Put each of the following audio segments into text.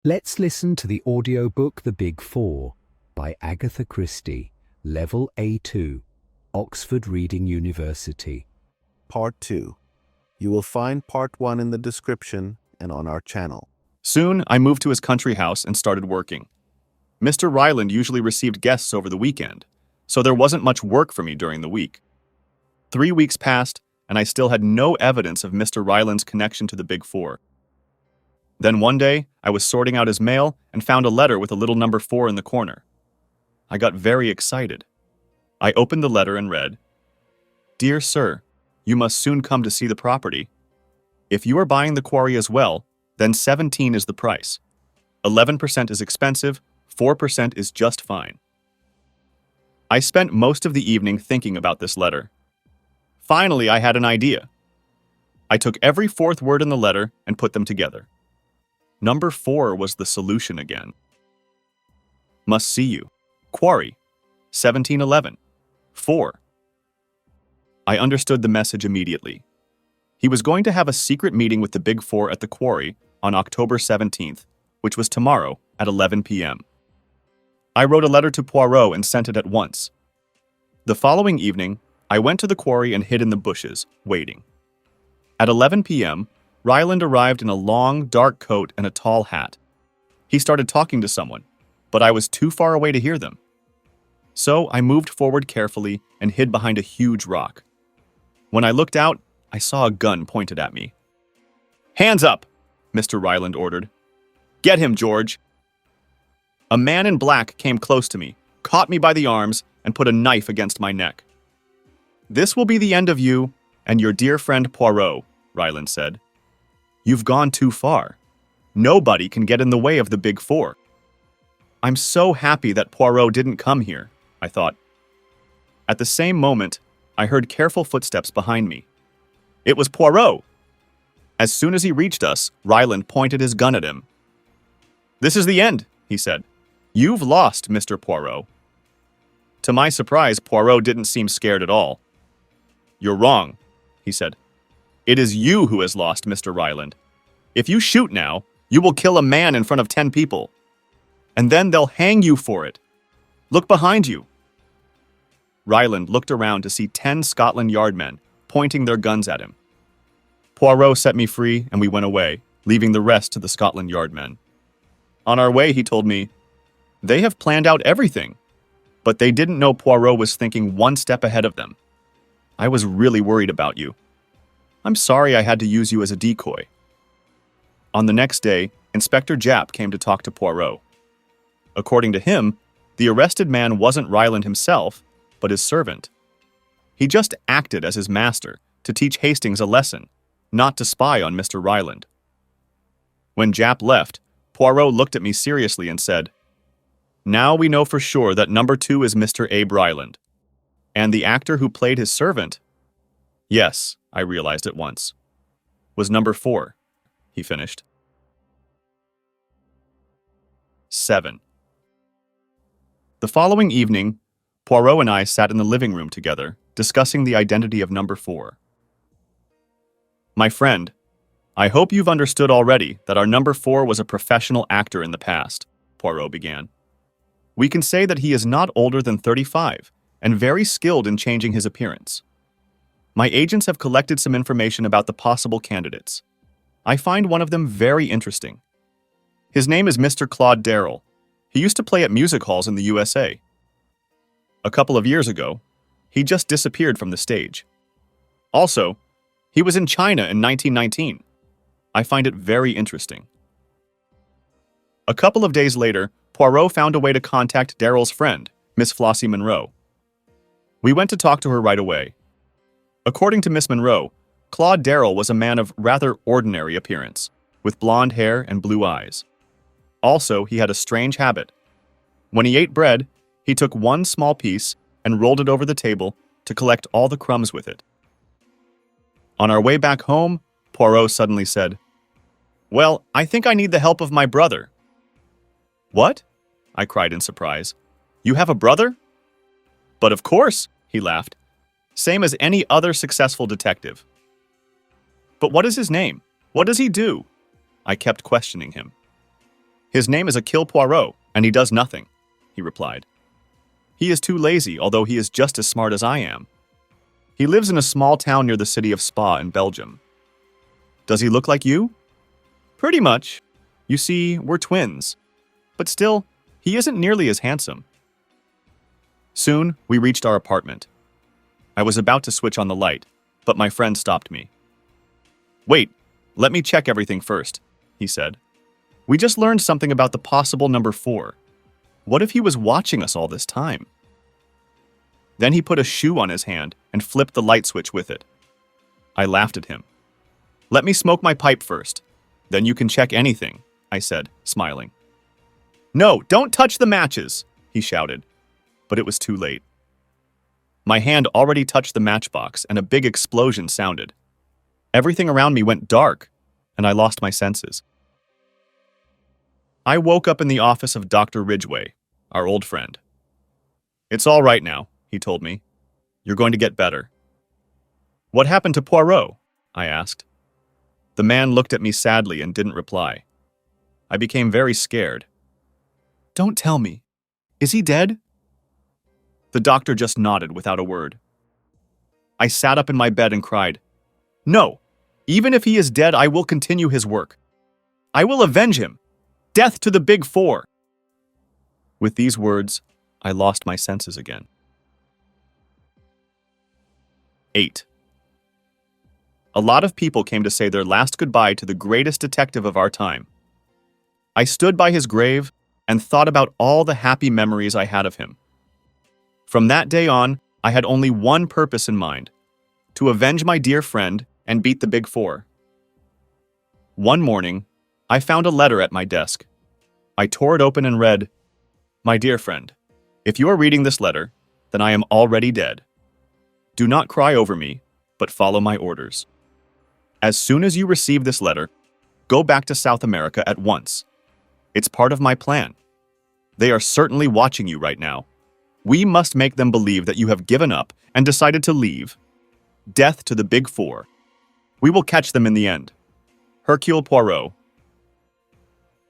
Let's listen to the audiobook The Big Four by Agatha Christie, Level A2, Oxford Reading University. Part 2. You will find Part 1 in the description and on our channel. Soon, I moved to his country house and started working. Mr. Ryland usually received guests over the weekend, so there wasn't much work for me during the week. 3 weeks passed, and I still had no evidence of Mr. Ryland's connection to the Big Four. Then one day, I was sorting out his mail and found a letter with a little number 4 in the corner. I got very excited. I opened the letter and read, "Dear Sir, you must soon come to see the property. If you are buying the quarry as well, then 17 is the price. 11% is expensive, 4% is just fine." I spent most of the evening thinking about this letter. Finally, I had an idea. I took every fourth word in the letter and put them together. Number 4 was the solution again. Must see you. Quarry. 1711. 4. I understood the message immediately. He was going to have a secret meeting with the Big Four at the quarry on October 17th, which was tomorrow at 11 p.m. I wrote a letter to Poirot and sent it at once. The following evening, I went to the quarry and hid in the bushes, waiting. At 11 p.m., Ryland arrived in a long, dark coat and a tall hat. He started talking to someone, but I was too far away to hear them. So I moved forward carefully and hid behind a huge rock. When I looked out, I saw a gun pointed at me. "Hands up!" Mr. Ryland ordered. "Get him, George!" A man in black came close to me, caught me by the arms, and put a knife against my neck. "This will be the end of you and your dear friend Poirot," Ryland said. "You've gone too far. Nobody can get in the way of the Big Four." I'm so happy that Poirot didn't come here, I thought. At the same moment, I heard careful footsteps behind me. It was Poirot. As soon as he reached us, Ryland pointed his gun at him. "This is the end," he said. "You've lost, Mr. Poirot." To my surprise, Poirot didn't seem scared at all. "You're wrong," he said. "It is you who has lost, Mr. Ryland. If you shoot now, you will kill a man in front of 10 people. And then they'll hang you for it. Look behind you." Ryland looked around to see 10 Scotland Yard men pointing their guns at him. Poirot set me free and we went away, leaving the rest to the Scotland Yard men. On our way, he told me, "They have planned out everything." But they didn't know Poirot was thinking one step ahead of them. "I was really worried about you. I'm sorry I had to use you as a decoy." On the next day, Inspector Japp came to talk to Poirot. According to him, the arrested man wasn't Ryland himself, but his servant. He just acted as his master to teach Hastings a lesson, not to spy on Mr. Ryland. When Japp left, Poirot looked at me seriously and said, "Now we know for sure that number 2 is Mr. Abe Ryland. And the actor who played his servant?" "Yes," I realized at once. "Was number 4, he finished. 7. The following evening, Poirot and I sat in the living room together, discussing the identity of number 4. "My friend, I hope you've understood already that our number 4 was a professional actor in the past," Poirot began. "We can say that he is not older than 35 and very skilled in changing his appearance. My agents have collected some information about the possible candidates. I find one of them very interesting. His name is Mr. Claude Darrell. He used to play at music halls in the USA. A couple of years ago, he just disappeared from the stage. Also, he was in China in 1919. I find it very interesting." A couple of days later, Poirot found a way to contact Darrell's friend, Miss Flossie Monroe. We went to talk to her right away. According to Miss Monroe, Claude Darrell was a man of rather ordinary appearance, with blonde hair and blue eyes. Also, he had a strange habit. When he ate bread, he took one small piece and rolled it over the table to collect all the crumbs with it. On our way back home, Poirot suddenly said, "Well, I think I need the help of my brother." "What?" I cried in surprise. "You have a brother?" "But of course," he laughed. "Same as any other successful detective." "But what is his name? What does he do?" I kept questioning him. His name is Hercule Poirot, and he does nothing, he replied. He is too lazy, although he is just as smart as I am. He lives in a small town near the city of Spa in Belgium. Does he look like you? Pretty much. You see, we're twins. But still, he isn't nearly as handsome. Soon, we reached our apartment. I was about to switch on the light, but my friend stopped me. Wait, let me check everything first, he said. We just learned something about the possible number 4. What if he was watching us all this time? Then he put a shoe on his hand and flipped the light switch with it. I laughed at him. Let me smoke my pipe first. Then you can check anything, I said, smiling. No, don't touch the matches, he shouted. But it was too late. My hand already touched the matchbox and a big explosion sounded. Everything around me went dark, and I lost my senses. I woke up in the office of Dr. Ridgway, our old friend. It's all right now, he told me. You're going to get better. What happened to Poirot? I asked. The man looked at me sadly and didn't reply. I became very scared. Don't tell me. Is he dead? The doctor just nodded without a word. I sat up in my bed and cried, No, even if he is dead, I will continue his work. I will avenge him. Death to the Big Four. With these words, I lost my senses again. 8. A lot of people came to say their last goodbye to the greatest detective of our time. I stood by his grave and thought about all the happy memories I had of him. From that day on, I had only one purpose in mind: to avenge my dear friend and beat the Big Four. One morning, I found a letter at my desk. I tore it open and read, My dear friend, if you are reading this letter, then I am already dead. Do not cry over me, but follow my orders. As soon as you receive this letter, go back to South America at once. It's part of my plan. They are certainly watching you right now. We must make them believe that you have given up and decided to leave. Death to the Big Four. We will catch them in the end. Hercule Poirot.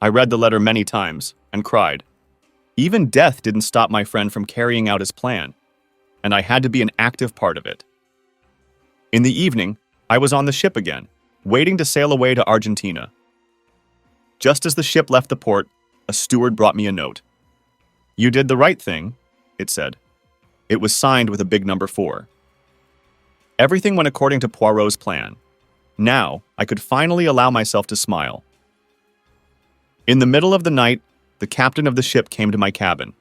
I read the letter many times and cried. Even death didn't stop my friend from carrying out his plan, and I had to be an active part of it. In the evening, I was on the ship again, waiting to sail away to Argentina. Just as the ship left the port, a steward brought me a note. You did the right thing, it said. It was signed with a big number 4. Everything went according to Poirot's plan. Now, I could finally allow myself to smile. In the middle of the night, the captain of the ship came to my cabin.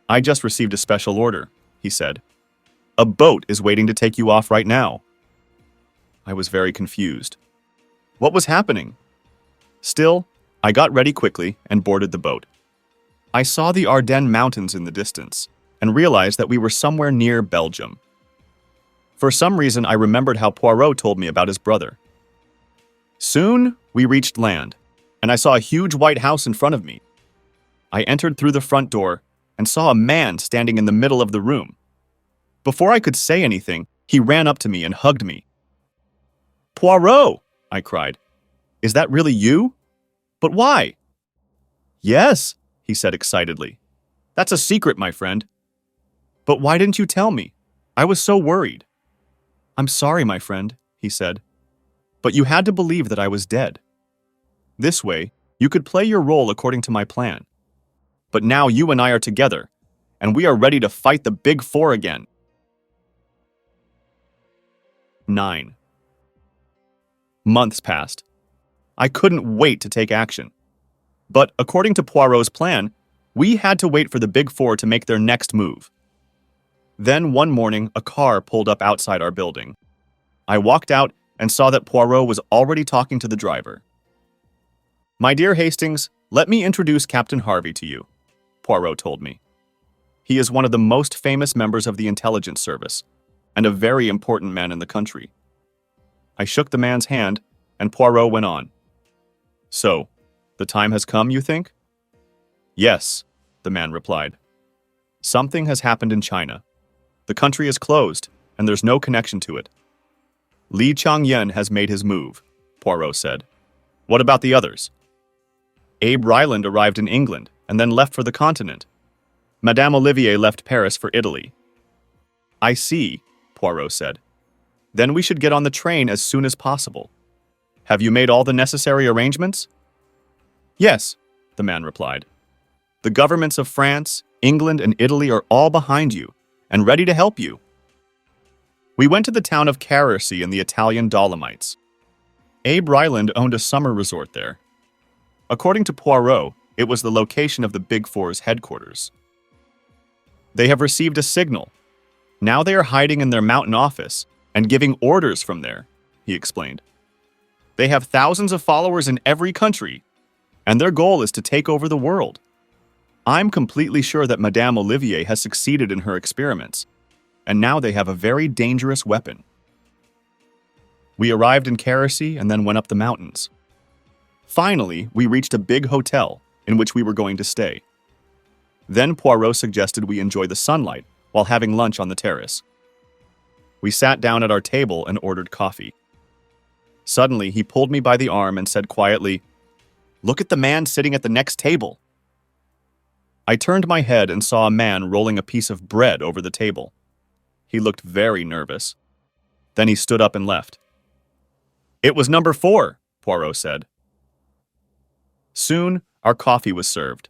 I just received a special order, he said. A boat is waiting to take you off right now. I was very confused. What was happening? Still, I got ready quickly and boarded the boat. I saw the Ardennes Mountains in the distance and realized that we were somewhere near Belgium. For some reason, I remembered how Poirot told me about his brother. Soon, we reached land, and I saw a huge white house in front of me. I entered through the front door and saw a man standing in the middle of the room. Before I could say anything, he ran up to me and hugged me. Poirot, I cried. Is that really you? But why? Yes, he said excitedly. That's a secret, my friend. But why didn't you tell me? I was so worried. I'm sorry, my friend, he said. But you had to believe that I was dead. This way, you could play your role according to my plan. But now you and I are together, and we are ready to fight the Big Four again. 9. Months passed. I couldn't wait to take action. But according to Poirot's plan, we had to wait for the Big Four to make their next move. Then one morning, a car pulled up outside our building. I walked out and saw that Poirot was already talking to the driver. My dear Hastings, let me introduce Captain Harvey to you, Poirot told me. He is one of the most famous members of the intelligence service, and a very important man in the country. I shook the man's hand, and Poirot went on. So, the time has come, you think? Yes, the man replied. Something has happened in China. The country is closed, and there's no connection to it. Li Changyen has made his move, Poirot said. What about the others? Abe Ryland arrived in England and then left for the continent. Madame Olivier left Paris for Italy. I see, Poirot said. Then we should get on the train as soon as possible. Have you made all the necessary arrangements? Yes, the man replied. The governments of France, England, and Italy are all behind you and ready to help you. We went to the town of Carissy in the Italian Dolomites. Abe Ryland owned a summer resort there. According to Poirot, it was the location of the Big Four's headquarters. They have received a signal. Now they are hiding in their mountain office and giving orders from there, he explained. They have thousands of followers in every country, and their goal is to take over the world. I'm completely sure that Madame Olivier has succeeded in her experiments, and now they have a very dangerous weapon. We arrived in Carissy and then went up the mountains. Finally, we reached a big hotel in which we were going to stay. Then Poirot suggested we enjoy the sunlight while having lunch on the terrace. We sat down at our table and ordered coffee. Suddenly, he pulled me by the arm and said quietly, "Look at the man sitting at the next table." I turned my head and saw a man rolling a piece of bread over the table. He looked very nervous. Then he stood up and left. "It was number 4, Poirot said. Soon, our coffee was served.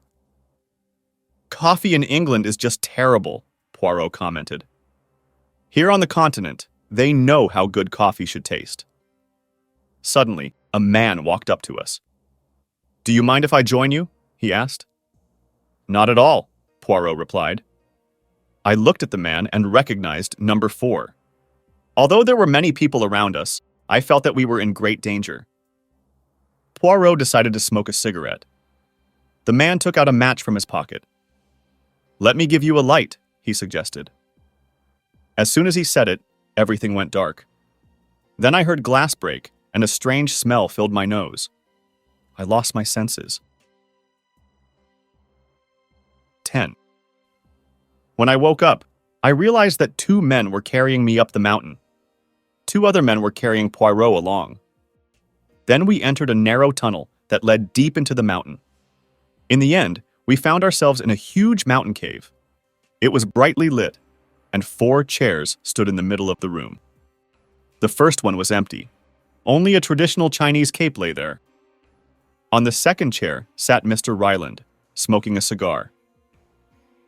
"Coffee in England is just terrible," Poirot commented. "Here on the continent, they know how good coffee should taste." Suddenly, a man walked up to us. "Do you mind if I join you?" he asked. "Not at all," Poirot replied. I looked at the man and recognized number 4. Although there were many people around us, I felt that we were in great danger. Poirot decided to smoke a cigarette. The man took out a match from his pocket. "Let me give you a light," he suggested. As soon as he said it, everything went dark. Then I heard glass break, and a strange smell filled my nose. I lost my senses. 10. When I woke up, I realized that 2 men were carrying me up the mountain. 2 other men were carrying Poirot along. Then we entered a narrow tunnel that led deep into the mountain. In the end, we found ourselves in a huge mountain cave. It was brightly lit, and 4 chairs stood in the middle of the room. The first one was empty. Only a traditional Chinese cape lay there. On the second chair sat Mr. Ryland, smoking a cigar.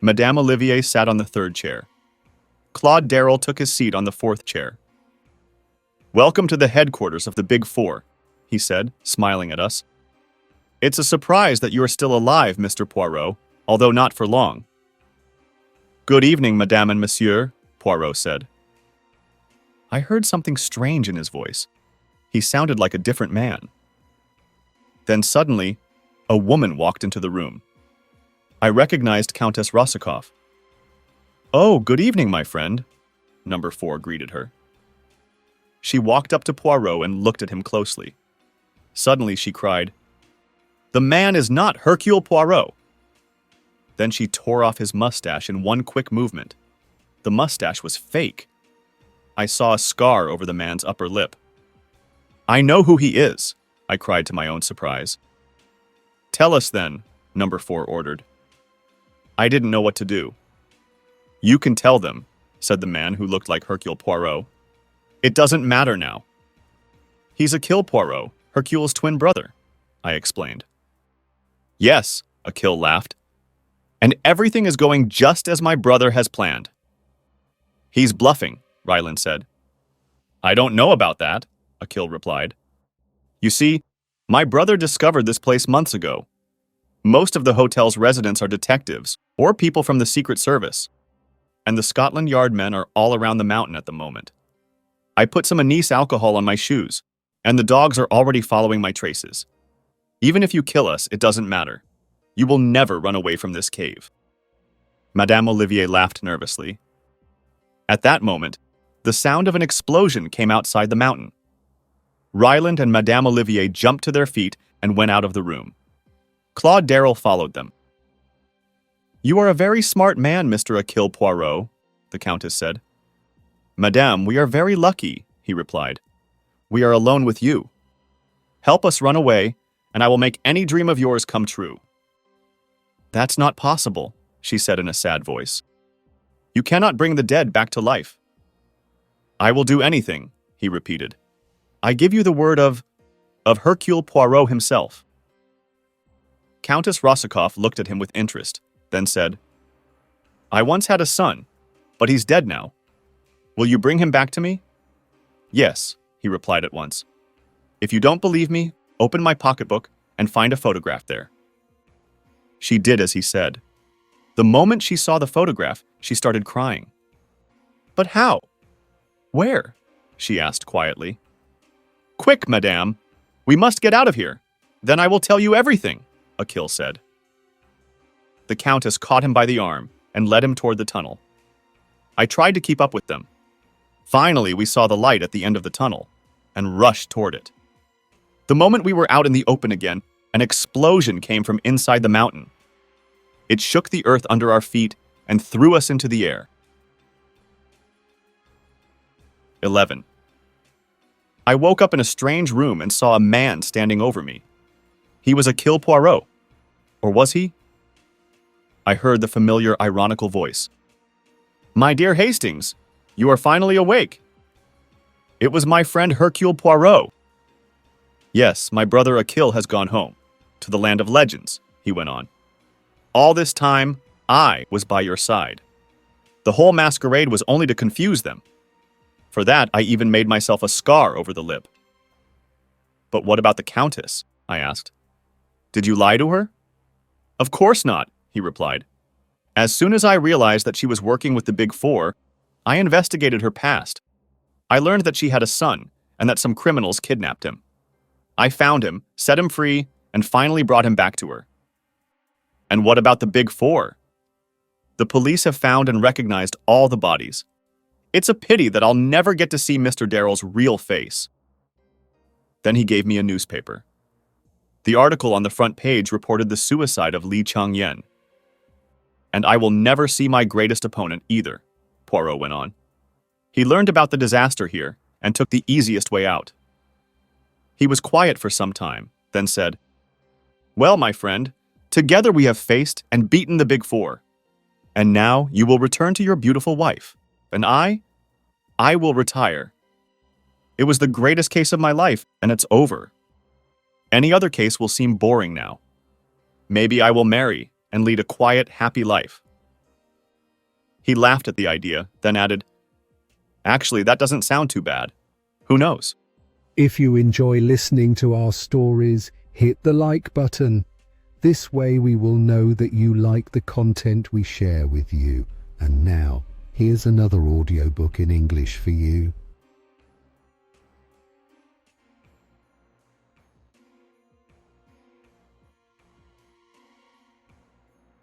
Madame Olivier sat on the 3rd chair. Claude Darrell took his seat on the 4th chair. "Welcome to the headquarters of the Big Four," he said, smiling at us. "It's a surprise that you are still alive, Mr. Poirot, although not for long." "Good evening, Madame and Monsieur," Poirot said. I heard something strange in his voice. He sounded like a different man. Then suddenly, a woman walked into the room. I recognized Countess Rosikoff. "Oh, good evening, my friend," number 4 greeted her. She walked up to Poirot and looked at him closely. Suddenly she cried, "The man is not Hercule Poirot." Then she tore off his mustache in one quick movement. The mustache was fake. I saw a scar over the man's upper lip. "I know who he is," I cried to my own surprise. "Tell us then," number 4 ordered. I didn't know what to do. "You can tell them," said the man who looked like Hercule Poirot. "It doesn't matter now." "He's Hercule Poirot, Hercule's twin brother," I explained. "Yes," Hercule laughed. "And everything is going just as my brother has planned." "He's bluffing," Ryland said. "I don't know about that," Hercule replied. "You see, my brother discovered this place months ago. Most of the hotel's residents are detectives or people from the Secret Service, and the Scotland Yard men are all around the mountain at the moment. I put some anise alcohol on my shoes, and the dogs are already following my traces. Even if you kill us, it doesn't matter. You will never run away from this cave." Madame Olivier laughed nervously. At that moment, the sound of an explosion came outside the mountain. Ryland and Madame Olivier jumped to their feet and went out of the room. Claude Darrell followed them. "You are a very smart man, Mr. Hercule Poirot," the Countess said. "Madame, we are very lucky," he replied. "We are alone with you. Help us run away, and I will make any dream of yours come true." "That's not possible," she said in a sad voice. "You cannot bring the dead back to life." "I will do anything," he repeated. "I give you the word of Hercule Poirot himself." Countess Rosikoff looked at him with interest, then said, "I once had a son, but he's dead now. Will you bring him back to me?" "Yes," he replied at once. "If you don't believe me, open my pocketbook and find a photograph there." She did as he said. The moment she saw the photograph, she started crying. "But how? Where?" she asked quietly. "Quick, madame! We must get out of here. Then I will tell you everything," Hercule said. The Countess caught him by the arm and led him toward the tunnel. I tried to keep up with them. Finally, we saw the light at the end of the tunnel and rushed toward it. The moment we were out in the open again, an explosion came from inside the mountain. It shook the earth under our feet and threw us into the air. 11. I woke up in a strange room and saw a man standing over me. He was Hercule Poirot. Or was he? I heard the familiar ironical voice. "My dear Hastings, you are finally awake." It was my friend Hercule Poirot. "Yes, my brother Hercule has gone home, to the land of legends," he went on. "All this time, I was by your side. The whole masquerade was only to confuse them. For that, I even made myself a scar over the lip." "But what about the Countess?" I asked. "Did you lie to her?" "Of course not," he replied. "As soon as I realized that she was working with the Big Four, I investigated her past. I learned that she had a son and that some criminals kidnapped him. I found him, set him free, and finally brought him back to her." "And what about the Big Four?" "The police have found and recognized all the bodies. It's a pity that I'll never get to see Mr. Darrell's real face." Then he gave me a newspaper. The article on the front page reported the suicide of Li Changyen. "And I will never see my greatest opponent either," Poirot went on. "He learned about the disaster here and took the easiest way out." He was quiet for some time, then said, "Well, my friend, together we have faced and beaten the Big Four. And now you will return to your beautiful wife. And I will retire. It was the greatest case of my life, and it's over. Any other case will seem boring now. Maybe I will marry and lead a quiet, happy life." He laughed at the idea, then added, "Actually, that doesn't sound too bad. Who knows?" If you enjoy listening to our stories, hit the like button. This way we will know that you like the content we share with you. And now, here's another audiobook in English for you.